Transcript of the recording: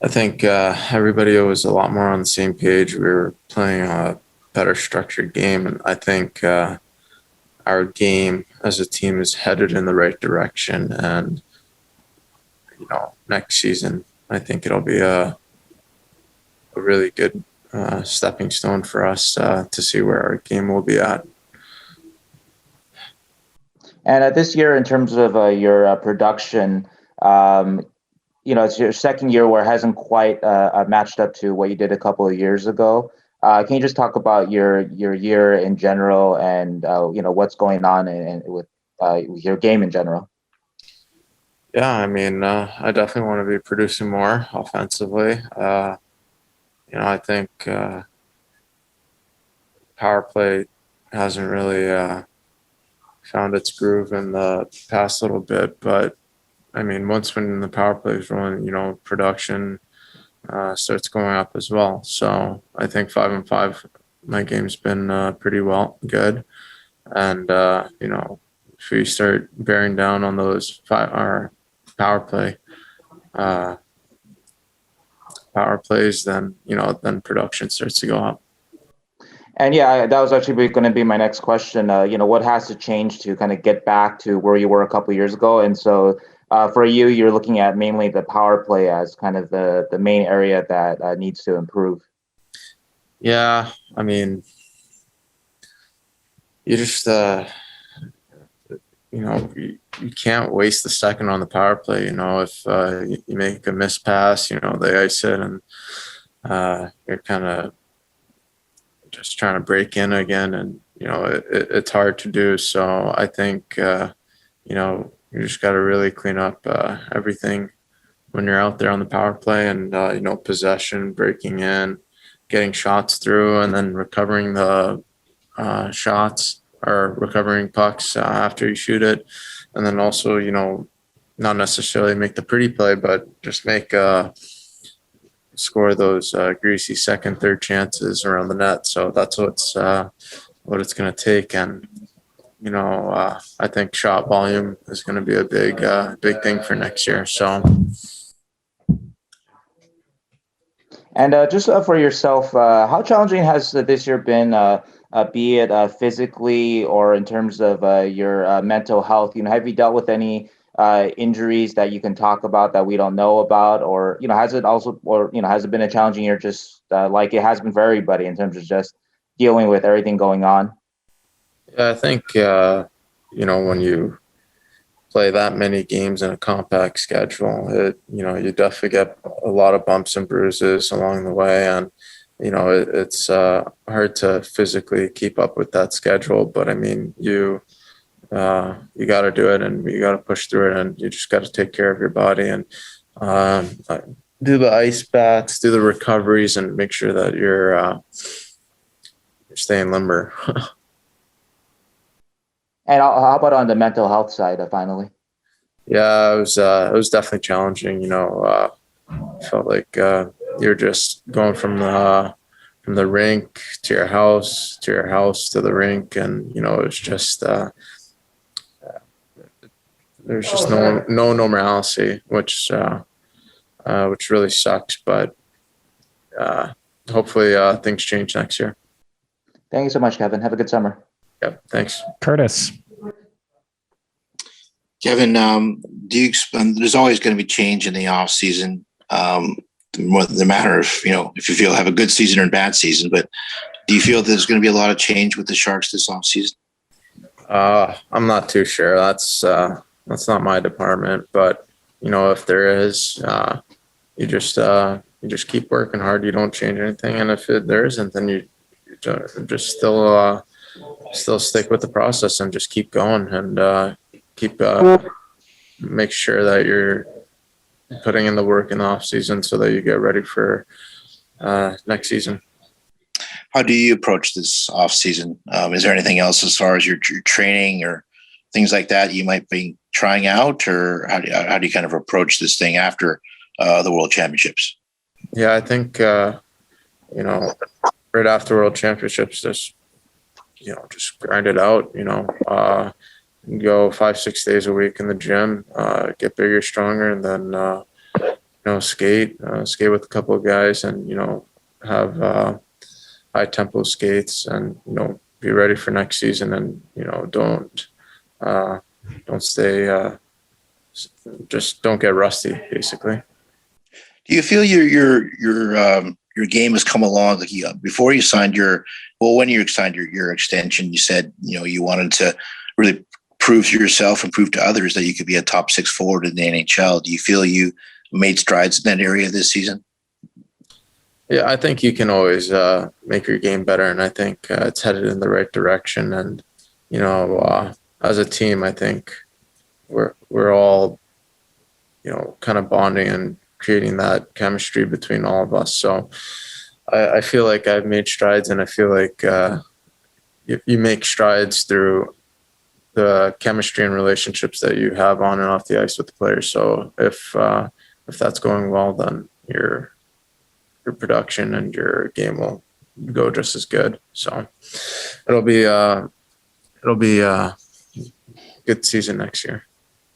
I think everybody was a lot more on the same page. We were playing a better structured game, and I think our game as a team is headed in the right direction. And next season, I think it'll be a really good stepping stone for us to see where our game will be at. And this year, in terms of your production, it's your second year where it hasn't quite matched up to what you did a couple of years ago. Can you just talk about your year in general and what's going on with your game in general? Yeah, I mean, I definitely want to be producing more offensively. I think power play hasn't really found its groove in the past little bit, but I mean, once when the power play is rolling, production starts going up as well. So I think 5-5, my game's been pretty good, and if we start bearing down on those our power plays, then then production starts to go up. And yeah, that was actually going to be my next question. What has to change to kind of get back to where you were a couple of years ago? And so for you, you're looking at mainly the power play as kind of the main area that needs to improve. Yeah, I mean, you just you can't waste a second on the power play. If you make a missed pass, they ice it, and you're kind of just trying to break in again, and it's hard to do. So I think you just got to really clean up everything when you're out there on the power play, and possession, breaking in, getting shots through, and then recovering the shots or recovering pucks after you shoot it, and then also not necessarily make the pretty play, but just score those greasy second, third chances around the net. So that's what it's going to take. And, I think shot volume is going to be a big thing for next year. So. And just for yourself, how challenging has this year been, be it physically or in terms of your mental health? Have you dealt with any injuries that you can talk about that we don't know about, or has it been a challenging year, just like it has been for everybody in terms of just dealing with everything going on? Yeah, I think when you play that many games in a compact schedule, you definitely get a lot of bumps and bruises along the way, and it's hard to physically keep up with that schedule. But I mean, you got to do it, and you got to push through it, and you just got to take care of your body and do the ice baths, do the recoveries, and make sure that you're staying limber. And how about on the mental health side, finally? Yeah, it was definitely challenging. Felt like you're just going from the rink to your house to the rink, and it's just there's just no normalcy, which really sucks. But hopefully things change next year. Thank you so much, Kevin. Have a good summer. Yep, thanks. Curtis. Kevin, there's always going to be change in the off season. The matter of if you have a good season or a bad season, but do you feel there's going to be a lot of change with the Sharks this off season? I'm not too sure. That's not my department, but if there is, you just keep working hard. You don't change anything, and if there isn't, then you just still stick with the process and just keep going and keep make sure that you're putting in the work in the off season so that you get ready for next season. How do you approach this off season? Is there anything else as far as your training or things like that you might be trying out, or how do you kind of approach this thing after the World Championships? Yeah, I think right after World Championships, just grind it out. Go 5-6 days a week in the gym, get bigger, stronger, and then skate with a couple of guys, and have high tempo skates, and be ready for next season, and don't stay just don't get rusty, basically. Do you feel your game has come along? Like before you signed when you signed your extension, you said you wanted to really prove to yourself and prove to others that you could be a top 6 forward in the NHL. Do you feel you made strides in that area this season? Yeah, I think you can always make your game better, and I think it's headed in the right direction. And as a team, I think we're all kind of bonding and creating that chemistry between all of us. So I feel like I've made strides, and I feel like you make strides through the chemistry and relationships that you have on and off the ice with the players. So if that's going well, then your production and your game will go just as good. So it'll be a good season next year.